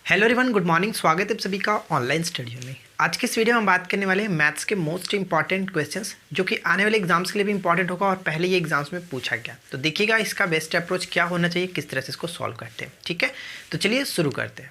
Hello everyone, good morning. स्वागत है आप सभी का ऑनलाइन स्टडी में। आज के इस वीडियो में हम बात करने वाले हैं मैथ्स के मोस्ट इंपॉर्टेंट क्वेश्चंस जो कि आने वाले एग्जाम्स के लिए भी इंपॉर्टेंट होगा और पहले ये एग्जाम्स में पूछा गया। तो देखिएगा इसका बेस्ट अप्रोच क्या होना चाहिए, किस तरह से इसको सॉल्व करते हैं। ठीक है, तो चलिए शुरू करते हैं।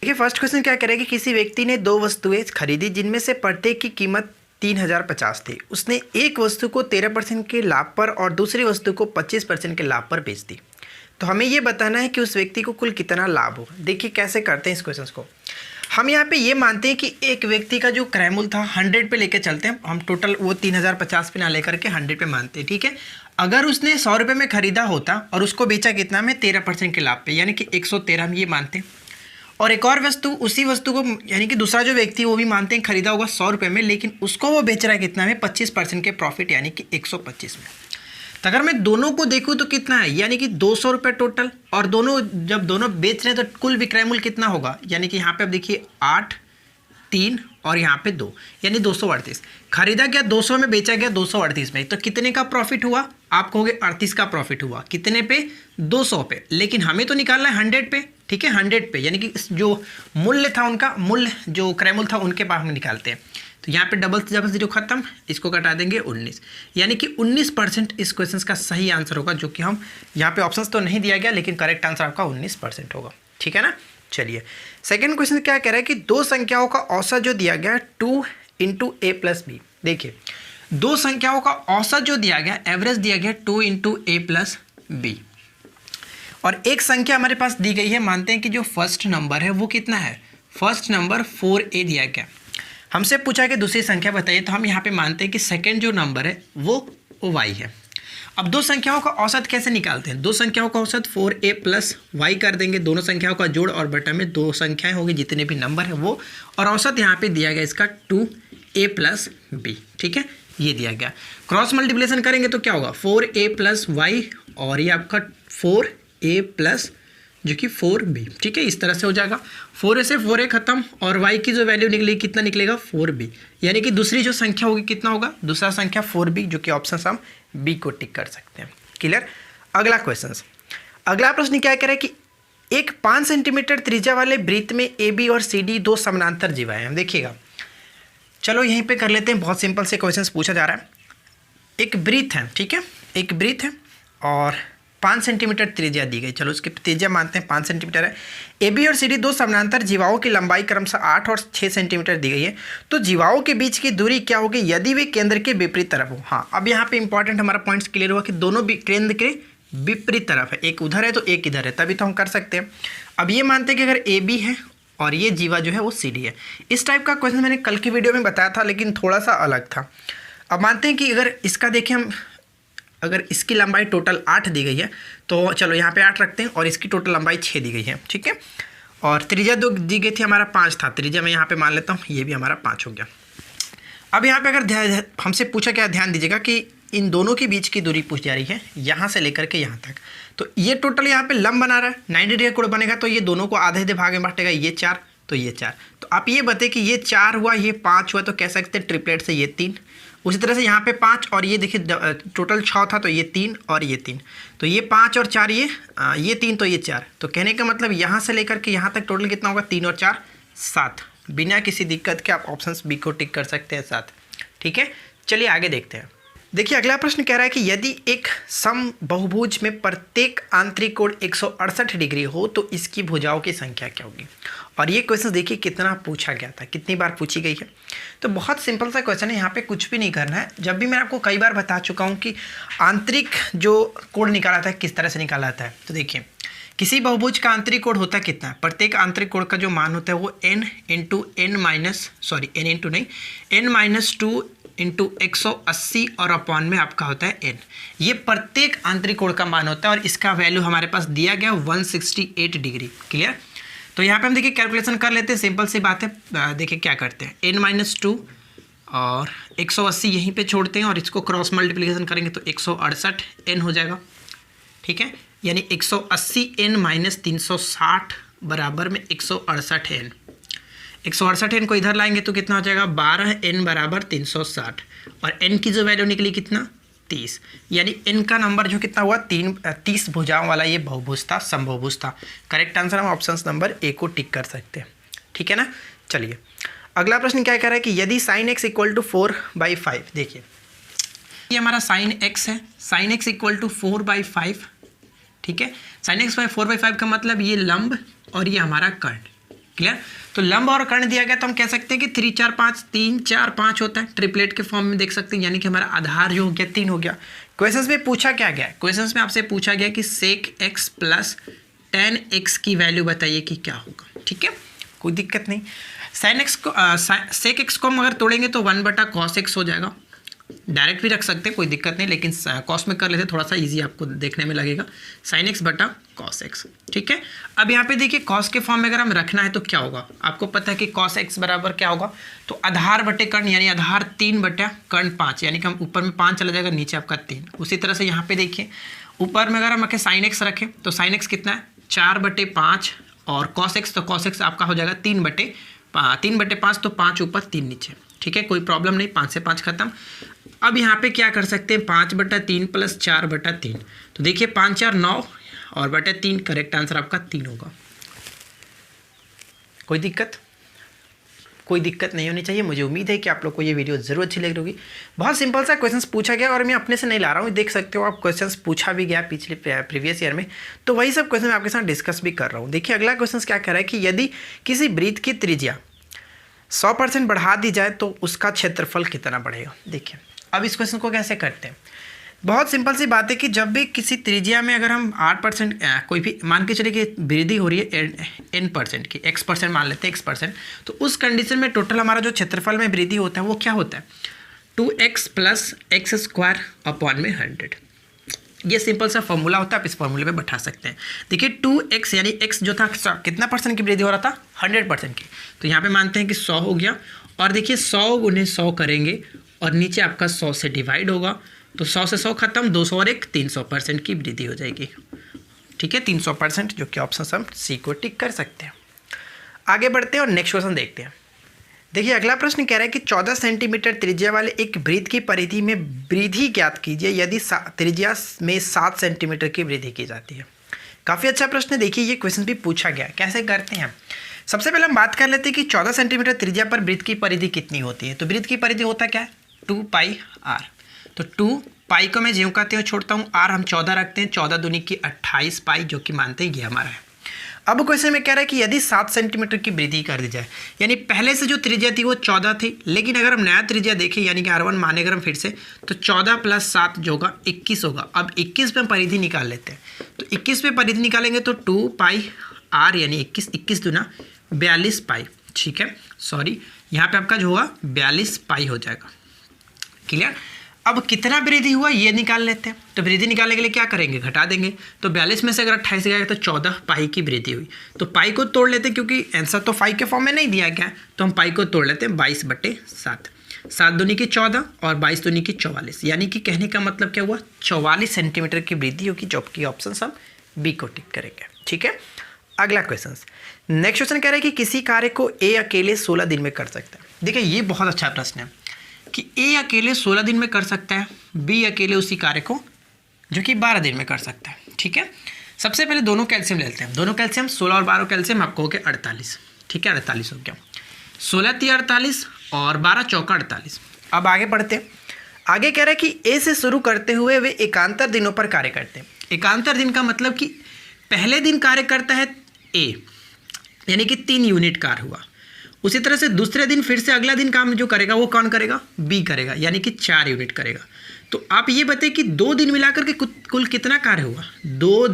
देखिए फर्स्ट क्वेश्चन क्या करेगा कि किसी व्यक्ति ने दो वस्तुएं खरीदी जिनमें से प्रत्येक की कीमत 3050 थी। उसने एक वस्तु को 13% के लाभ पर और दूसरी वस्तु को 25% के लाभ पर बेच दी। तो हमें ये बताना है कि उस व्यक्ति को कुल कितना लाभ होगा। देखिए कैसे करते हैं इस क्वेश्चन को। हम यहाँ पे ये मानते हैं कि एक व्यक्ति का जो क्रय मूल्य था 100 पे लेके चलते हैं हम। टोटल वो 3050 पे ना लेकर के 100 पे मानते हैं। ठीक है, अगर उसने 100 रुपये में खरीदा होता और उसको बेचा कितना में 13% के लाभ पे, यानी कि 113 हम ये मानते हैं। और एक और वस्तु, उसी वस्तु को यानी कि दूसरा जो व्यक्ति वो भी मानते हैं खरीदा होगा 100 रुपये में, लेकिन उसको वो बेच रहा है कितना में 25% के प्रॉफिट यानी कि 125 में। तो अगर मैं दोनों को देखूं तो कितना है, यानी कि 200 रुपये टोटल। और दोनों जब दोनों बेच रहे हैं तो कुल विक्रय मूल्य कितना होगा, यानी कि यहाँ पे अब देखिए 8, 3 और यहाँ पे 2 यानी 238। खरीदा गया 200 में, बेचा गया 238 में। तो कितने का प्रॉफिट हुआ, आप कहोगे 38 का प्रॉफिट हुआ। कितने पे, 200 पे। लेकिन हमें तो निकालना है 100 पे। ठीक है, 100 पे, यानी कि जो मूल्य था उनका, मूल्य जो क्रय मूल्य था उनके पास हम निकालते हैं। तो यहाँ पे डबल जब जीरो खत्म, इसको कटा देंगे 19, यानी कि 19% इस क्वेश्चन का सही आंसर होगा। जो कि हम यहाँ पे ऑप्शंस तो नहीं दिया गया, लेकिन करेक्ट आंसर आपका 19% होगा। ठीक है ना। चलिए सेकंड क्वेश्चन क्या कह रहा है कि दो संख्याओं का औसत जो दिया गया 2 × a + b। देखिए दो संख्याओं का औसत जो दिया गया, एवरेज दिया गया 2 × a + b। और एक संख्या हमारे पास दी गई है, मानते हैं कि जो फर्स्ट नंबर है वो कितना है, फर्स्ट नंबर 4a दिया गया। हमसे पूछा कि दूसरी संख्या बताइए, तो हम यहाँ पे मानते हैं कि सेकंड जो नंबर है वो y है। अब दो संख्याओं का औसत कैसे निकालते हैं, दो संख्याओं का औसत 4a + y कर देंगे। दोनों संख्याओं का जोड़ और बटा में दो संख्याएं होंगी, जितने भी नंबर है वो, और औसत यहाँ पे दिया गया इसका 2a + b। ठीक है, ये दिया गया। क्रॉस मल्टीप्लिकेशन करेंगे तो क्या होगा, 4a + y और ये आपका 4a + जो कि 4b। ठीक है, इस तरह से हो जाएगा। 4a से 4a खत्म और y की जो वैल्यू निकलेगी कितना निकलेगा, 4b। यानी कि दूसरी जो संख्या होगी कितना होगा, दूसरा संख्या 4b, जो कि ऑप्शन हम b को टिक कर सकते हैं। क्लियर। अगला क्वेश्चन, अगला प्रश्न क्या कह रहा है कि एक 5 सेंटीमीटर त्रिज्या वाले वृत्त में AB और CD दो समानांतर जीवाएं हैं। देखिएगा, चलो यहीं पे कर लेते हैं। बहुत सिंपल से क्वेश्चन पूछा जा रहा है। एक वृत्त है, ठीक है, एक वृत्त है और 5 सेंटीमीटर त्रिज्या दी गई। चलो उसकी त्रिज्या मानते हैं 5 सेंटीमीटर है। AB और CD दो समानांतर जीवाओं की लंबाई क्रमशः 8 और 6 सेंटीमीटर दी गई है। तो जीवाओं के बीच की दूरी क्या होगी यदि वे केंद्र के विपरीत तरफ हो। हाँ, अब यहाँ पे इंपॉर्टेंट हमारा पॉइंट्स क्लियर हुआ कि दोनों भी केंद्र के विपरीत तरफ है, एक उधर है तो एक इधर है, तभी तो हम कर सकते हैं। अब ये मानते हैं कि अगर AB है और ये जीवा जो है वो CD है। इस टाइप का क्वेश्चन मैंने कल की वीडियो में बताया था, लेकिन थोड़ा सा अलग था। अब मानते हैं कि अगर इसका देखें हम, अगर इसकी लंबाई टोटल 8 दी गई है, तो चलो यहाँ पे 8 रखते हैं और इसकी टोटल लंबाई 6 दी गई है। ठीक है, और त्रिज्या दो दी गई थी, हमारा 5 था। त्रिज्या मैं यहाँ पे मान लेता हूँ, ये भी हमारा 5 हो गया। अब यहाँ पे अगर हमसे पूछा क्या, ध्यान दीजिएगा कि इन दोनों के बीच की दूरी पूछ जा रही है, यहाँ से लेकर के यहाँ तक। तो ये टोटल यहाँ पे लंब बना रहा है, 90 डिग्री कोण बनेगा, तो ये दोनों को आधे भाग में बांटेगा। ये 4 तो ये 4। तो आप ये बताइए कि ये 4 हुआ, ये 5 हुआ, तो कह सकते हैं ट्रिपलेट से ये 3। उसी तरह से यहाँ पे 5 और ये देखिए टोटल 6 था, तो ये 3 और ये 3। तो ये 5 और 4 ये 3 तो ये 4। तो कहने का मतलब यहाँ से लेकर के यहाँ तक टोटल कितना होगा, 3 और 4 7। बिना किसी दिक्कत के आप ऑप्शंस बी को टिक कर सकते हैं 7। ठीक है, चलिए आगे देखते हैं। देखिए अगला प्रश्न कह रहा है कि यदि एक समबहुभुज में प्रत्येक आंतरिक कोण 168 डिग्री हो तो इसकी भुजाओं की संख्या क्या होगी। और ये क्वेश्चन देखिए कितना पूछा गया था, कितनी बार पूछी गई है। तो बहुत सिंपल सा क्वेश्चन है, यहाँ पे कुछ भी नहीं करना है। जब भी मैं आपको कई बार बता चुका हूँ कि आंतरिक जो कोण निकाला था किस तरह से निकाला जाता है। तो देखिए किसी बहुभुज का आंतरिक कोण होता है कितना, प्रत्येक आंतरिक कोण का जो मान होता है वो n - 2 × 180 और अपॉन में आपका होता है n। ये प्रत्येक आंतरिक कोण का मान होता है और इसका वैल्यू हमारे पास दिया गया 168 डिग्री। क्लियर। तो यहाँ पे हम देखिए कैलकुलेशन कर लेते हैं, सिंपल सी बात है। देखिए क्या करते हैं, n - 2 और 180 यहीं पे छोड़ते हैं और इसको क्रॉस मल्टीप्लिकेशन करेंगे तो 168 n हो जाएगा। ठीक है, यानी 180 n - 360 बराबर में 168 n। 168 n को इधर लाएंगे तो कितना हो जाएगा, 12 n = 360 और n की जो वैल्यू निकली कितना, 30, यानी इनका नंबर जो कितना हुआ 30 भुजाओं वाला ये बहुभुज था, समबहुभुज था। करेक्ट आंसर हम ऑप्शन नंबर ए को टिक कर सकते हैं, ठीक है ना। चलिए अगला प्रश्न क्या कह रहा है कि यदि sin x इक्वल टू 4/5, देखिए ये हमारा sin x है, sin x इक्वल टू 4/5, ठीक है। sin x बाई 4/5 का मतलब ये लंब और ये हमारा कर्ण, क्लियर। तो लंब और कर्ण दिया गया तो हम कह सकते हैं कि 3 4 5 3 4 5 होता है, ट्रिपलेट के फॉर्म में देख सकते हैं, यानी कि हमारा आधार जो हो गया 3 हो गया। क्वेश्चंस में पूछा क्या गया है, क्वेश्चंस में आपसे पूछा गया कि sec x plus tan x की वैल्यू बताइए कि क्या होगा, ठीक है, कोई दिक्कत नहीं। sin x को sec x को हम अगर तोड़ेंगे तो 1/cos x हो जाएगा, डायरेक्ट भी रख सकते हैं कोई दिक्कत नहीं, लेकिन कॉस में कर लेते थोड़ा सा इजी आपको देखने में लगेगा, sin x बटा cos x, ठीक है। अब यहाँ पे देखिए cos के फॉर्म में अगर हम रखना है तो क्या होगा, आपको पता है कि cos x बराबर क्या होगा, तो आधार बटे कर्ण, यानी आधार 3 बटा कर्ण 5, यानी कि हम ऊपर में 5 चला जाएगा, नीचे आपका 3। उसी तरह से यहाँ पे देखिए ऊपर में अगर हम रखें sin x रखें तो sin x कितना है 4/5, और cos x तो cos x आपका हो जाएगा 3/5, तो 5 ऊपर 3 नीचे, ठीक है, कोई प्रॉब्लम नहीं, 5 से 5 खत्म। अब यहाँ पे क्या कर सकते हैं 5/3 प्लस 4/3, तो देखिए 5 4 9 और बटे 3, करेक्ट आंसर आपका 3 होगा। कोई दिक्कत नहीं होनी चाहिए। मुझे उम्मीद है कि आप लोग को ये वीडियो जरूर अच्छी लग रही होगी। बहुत सिंपल सा क्वेश्चंस पूछा गया और मैं अपने से नहीं ला रहा हूँ, देख सकते हो आप क्वेश्चंस पूछा भी गया पिछले प्रीवियस ईयर में, तो वही सब क्वेश्चन मैं आपके साथ डिस्कस भी कर रहा हूँ। देखिए अगला क्वेश्चन क्या कह रहा है कि यदि किसी वृत्त की त्रिज्या 100% बढ़ा दी जाए तो उसका क्षेत्रफल कितना बढ़ेगा। देखिए अब इस क्वेश्चन को कैसे करते हैं, बहुत सिंपल सी बात है कि जब भी किसी त्रिज्या में अगर हम 8% कोई भी मान के चले कि वृद्धि हो रही है n% की, x% मान लेते हैं x%, तो उस कंडीशन में टोटल हमारा जो क्षेत्रफल में वृद्धि होता है वो क्या होता है 2x प्लस x² अपॉन में 100। ये सिंपल सा फॉर्मूला होता है, आप इस फॉर्मूले में बैठा सकते हैं। देखिए 2x यानी x जो था कितना % की वृद्धि हो रहा था 100% की, तो यहाँ पे मानते हैं कि 100 हो गया, और देखिए 100 गुने 100 करेंगे और नीचे आपका 100 से डिवाइड होगा, तो 100 से 100 खत्म, 200 और 1 300% की वृद्धि हो जाएगी, ठीक है, 300%, जो कि ऑप्शन हम सी को टिक कर सकते हैं। आगे बढ़ते हैं और नेक्स्ट क्वेश्चन देखते हैं। देखिए अगला प्रश्न कह रहा है कि 14 सेंटीमीटर त्रिज्या वाले एक वृत्त की परिधि में वृद्धि ज्ञात कीजिए यदि त्रिज्या में 7 सेंटीमीटर की वृद्धि की जाती है। काफ़ी अच्छा प्रश्न है। देखिए ये क्वेश्चन भी पूछा गया, कैसे करते हैं। सबसे पहले हम बात कर लेते हैं कि 14 सेंटीमीटर त्रिज्या पर वृत्त की परिधि कितनी होती है। तो वृत्त की परिधि होता क्या है 2πr, तो 2π को मैं ज्यों कहते हैं छोड़ता हूँ, r हम 14 रखते हैं, 14 दूनी की 28 पाई, जो कि मानते हैं ये हमारा है। अब क्वेश्चन में कह रहा है कि यदि 7 सेंटीमीटर की वृद्धि कर दी जाए, यानी पहले से जो त्रिज्या थी वो 14 थी, लेकिन अगर हम नया त्रिज्या देखें यानी कि r1 माने अगर हम फिर से, तो 14 प्लस 7 जो होगा 21 होगा। अब 21 पे परिधि निकाल लेते हैं, तो 21 पे परिधि निकालेंगे तो 2πr यानी 21 दूना 42 पाई, ठीक है, सॉरी यहाँ पे आपका जो होगा 42 पाई हो जाएगा, क्लियर। अब कितना वृद्धि हुआ ये निकाल लेते हैं, तो वृद्धि निकालने के लिए क्या करेंगे घटा देंगे, तो 42 में से अगर 28 गया तो 14 पाई की वृद्धि हुई, तो पाई को तोड़ लेते हैं क्योंकि आंसर तो 5 के फॉर्म में नहीं दिया गया, तो हम पाई को तोड़ लेते हैं 22/7, 7 दूनी की 14 और 22 दूनी की 44, यानी कि कहने का मतलब क्या हुआ 44 सेंटीमीटर की वृद्धि होगी, जो की ऑप्शन हम बी को टिक करेंगे, ठीक है। अगला क्वेश्चन, नेक्स्ट क्वेश्चन कह रहा है कि किसी कार्य को ए अकेले 16 दिन में कर सकता है। देखिए ये बहुत अच्छा प्रश्न है कि ए अकेले 16 दिन में कर सकता है, बी अकेले उसी कार्य को जो कि 12 दिन में कर सकता है, ठीक है। सबसे पहले दोनों कैल्शियम लेते हैं, दोनों कैल्शियम 16 और 12 कैल्शियम आपको हो गया 48, ठीक है, 48 हो गया, 16 3 48 और 12 चौका 48। अब आगे बढ़ते हैं, आगे कह रहा है कि ए से शुरू करते हुए वे एकांतर दिनों पर कार्य करते हैं। एकांतर दिन का मतलब कि पहले दिन कार्य करता है ए, यानी कि 3 यूनिट कार्य हुआ, उसी तरह से दूसरे दिन फिर से अगला दिन काम जो करेगा वो कौन करेगा बी करेगा, यानी कि 4 यूनिट करेगा। तो आप ये बताइए कि 2 दिन मिलाकर के कुल कितना कार्य हुआ, 2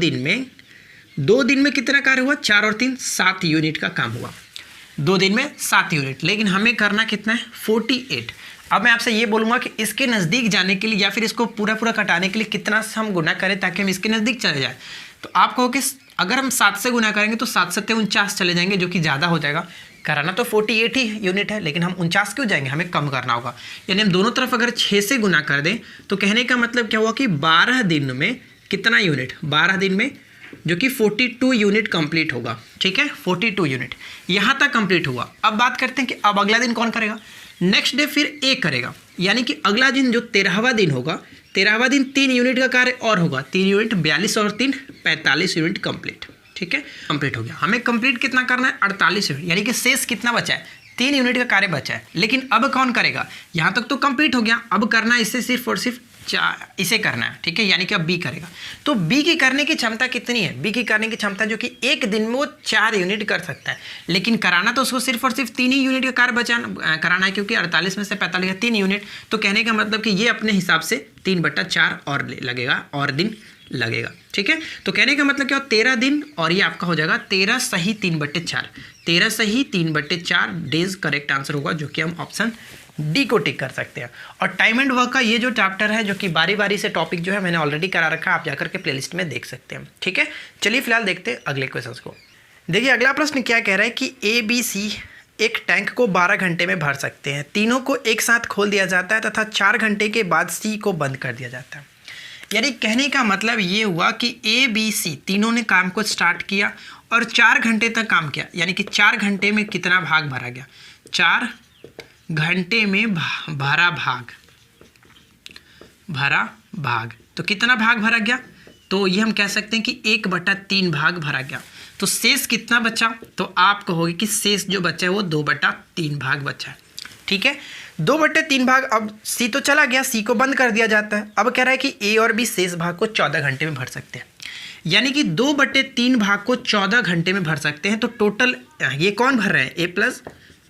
दिन में कितना कार्य हुआ, 4 और 3 7 यूनिट का काम हुआ, 2 दिन में 7 यूनिट, लेकिन हमें करना कितना है 48। अब मैं आपसे ये बोलूँगा कि इसके नज़दीक जाने के लिए या फिर इसको पूरा कटाने के लिए कितना से हम गुना करें ताकि हम इसके नज़दीक चले जाए, तो आप कहो कि अगर हम 7 से गुना करेंगे तो 7 7 49 चले जाएंगे, जो कि ज़्यादा हो जाएगा। कराना तो 48 ही यूनिट है, लेकिन हम 49 क्यों जाएंगे, हमें कम करना होगा, यानी हम दोनों तरफ अगर 6 से गुना कर दें तो कहने का मतलब क्या हुआ कि 12 दिन में कितना यूनिट, 12 दिन में जो कि 42 यूनिट कंप्लीट होगा, ठीक है, 42 यूनिट यहाँ तक कंप्लीट हुआ। अब बात करते हैं कि अब अगला दिन कौन करेगा, नेक्स्ट डे फिर ए करेगा, यानी कि अगला दिन जो 13वां दिन होगा 13वां दिन 3 यूनिट का कार्य और होगा, 3 यूनिट 42 और 3 45 यूनिट कंप्लीट। ठीक है, कंप्लीट हो गया। हमें कंप्लीट कितना करना है, 48 यूनिट, यानी कि शेष कितना बचा है, 3 यूनिट का कार्य बचा है। लेकिन अब कौन करेगा, यहाँ तक तो कंप्लीट हो गया, अब करना है इसे सिर्फ और सिर्फ इसे करना है। ठीक है, यानी कि अब बी करेगा। तो बी की करने की क्षमता कितनी है, बी की करने की क्षमता जो कि एक दिन में वो 4 यूनिट कर सकता है, लेकिन कराना तो उसको सिर्फ और सिर्फ 3 ही यूनिट का कार्य कराना है, क्योंकि 48 में से 45 3 यूनिट। तो कहने का मतलब कि ये अपने हिसाब से 3/4 और लगेगा और दिन लगेगा। ठीक है, तो कहने का मतलब क्या हो, 13 दिन और ये आपका हो जाएगा 13 सही 3/4, 13 सही 3/4 डेज करेक्ट आंसर होगा, जो कि हम ऑप्शन डी को टिक कर सकते हैं। और टाइम एंड वर्क का ये जो चैप्टर है, जो कि बारी बारी से टॉपिक जो है मैंने ऑलरेडी करा रखा है, आप जाकर के प्लेलिस्ट में देख सकते हैं। ठीक है, चलिए फिलहाल देखते हैं अगले क्वेश्चन को। देखिए अगला प्रश्न क्या कह रहा है कि ए बी सी एक टैंक को 12 घंटे में भर सकते हैं, तीनों को एक साथ खोल दिया जाता है तथा 4 घंटे के बाद सी को बंद कर दिया जाता है। यानी कहने का मतलब ये हुआ कि ए बी सी तीनों ने काम को स्टार्ट किया और 4 घंटे तक काम किया, यानी कि 4 घंटे में कितना भाग भरा गया, 4 घंटे में भरा भाग, तो कितना भाग भरा गया, तो ये हम कह सकते हैं कि 1/3 भाग भरा गया। तो शेष कितना बचा, तो आप कहोगे कि शेष जो बचा है वो 2/3 भाग बचा है। ठीक है, 2/3 भाग। अब सी तो चला गया, सी को बंद कर दिया जाता है। अब कह रहा है कि ए और बी शेष भाग को 14 घंटे में भर सकते हैं, यानी कि 2/3 भाग को 14 घंटे में भर सकते हैं। तो टोटल ये कौन भर रहे हैं, ए प्लस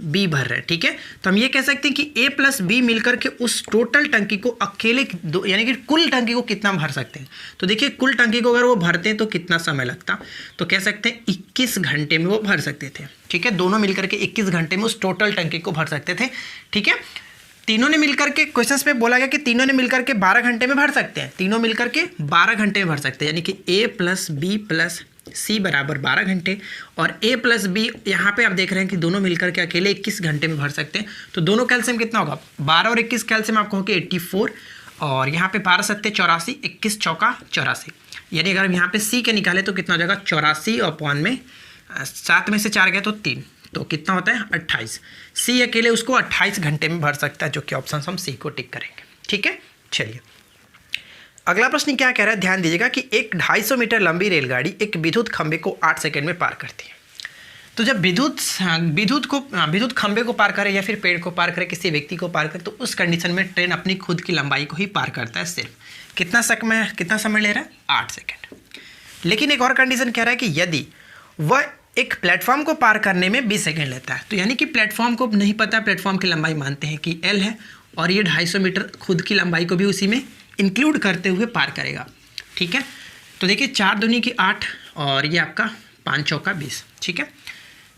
बी भर रहे हैं। ठीक है, तो हम ये कह सकते हैं कि ए प्लस बी मिलकर के उस टोटल टंकी को अकेले यानी कि कुल टंकी को कितना भर सकते हैं। तो देखिए कुल टंकी को अगर वो भरते हैं तो कितना समय लगता, तो कह सकते हैं 21 घंटे में वो भर सकते थे। ठीक है, दोनों मिलकर के 21 घंटे में उस टोटल टंकी को भर सकते थे। ठीक है, तीनों ने मिलकर के क्वेश्चंस में बोला गया कि तीनों ने मिलकर के 12 घंटे में भर सकते हैं, तीनों मिलकर के 12 घंटे में भर सकते हैं, यानी कि ए प्लस बी प्लस सी बराबर 12 घंटे। और ए प्लस बी यहाँ पे आप देख रहे हैं कि दोनों मिलकर के अकेले 21 घंटे में भर सकते हैं। तो दोनों कैल्शियम कितना होगा, 12 और 21 कैल्शियम आपको होगी 84, और यहाँ पे 12 7 84, 21 चौका 84, यानी अगर हम यहाँ पे सी के निकाले तो कितना हो जाएगा 84 और पॉन में 7 में से 4 गया तो 3, तो कितना होता है 28। सी अकेले उसको 28 घंटे में भर सकता है, जो कि ऑप्शन हम सी को टिक करेंगे। ठीक है, चलिए अगला प्रश्न क्या कह रहा है, ध्यान दीजिएगा कि एक 250 मीटर लंबी रेलगाड़ी एक विद्युत खंबे को 8 सेकंड में पार करती है। तो जब विद्युत खंबे को पार करे या फिर पेड़ को पार करे, किसी व्यक्ति को पार करे, तो उस कंडीशन में ट्रेन अपनी खुद की लंबाई को ही पार करता है। सिर्फ कितना समय ले रहा है, 8 सेकेंड। लेकिन एक और कंडीशन कह रहा है कि यदि वह एक प्लेटफॉर्म को पार करने में 20 सेकेंड लेता है, तो यानी कि प्लेटफॉर्म को नहीं पता, प्लेटफॉर्म की लंबाई मानते हैं कि L है, और ये 250 मीटर खुद की लंबाई को भी उसी में इंक्लूड करते हुए पार करेगा। ठीक है, तो देखिए 4 दूनी की 8 और ये आपका 5 चौका 20। ठीक है,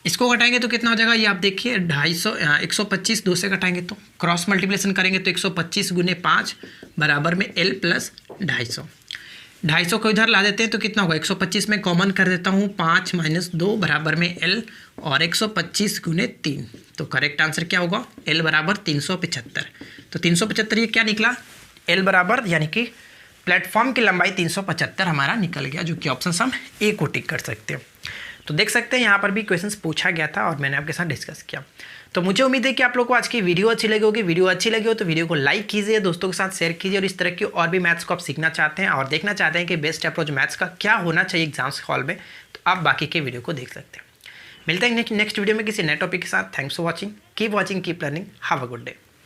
इसको घटाएंगे तो कितना हो जाएगा, ये आप देखिए 125 2 से घटाएंगे तो क्रॉस मल्टीप्लिकेशन करेंगे तो 125 × 5 बराबर में L प्लस 250। 250 को इधर ला देते हैं तो कितना होगा, 125 में कॉमन कर देता हूँ, 5 - 2 बराबर में L और 125 × 3। तो करेक्ट आंसर क्या होगा, L बराबर 375। तो 375 ये क्या निकला, L बराबर यानी कि प्लेटफॉर्म की लंबाई 375 हमारा निकल गया, जो कि ऑप्शन हम ए को टिक कर सकते हैं। तो देख सकते हैं यहाँ पर भी क्वेश्चंस पूछा गया था और मैंने आपके साथ डिस्कस किया। तो मुझे उम्मीद है कि आप लोग को आज की वीडियो अच्छी लगी होगी। वीडियो अच्छी लगी हो तो वीडियो को लाइक कीजिए, दोस्तों के साथ शेयर कीजिए, और इस तरह की और भी मैथ्स को आप सीखना चाहते हैं और देखना चाहते हैं कि बेस्ट अप्रोच मैथ्स का क्या होना चाहिए एग्जाम्स हॉल में, तो आप बाकी के वीडियो को देख सकते हैं। मिलते हैं नेक्स्ट वीडियो में किसी नए टॉपिक के साथ। Thanks for watching, keep watching, keep learning, have a good day.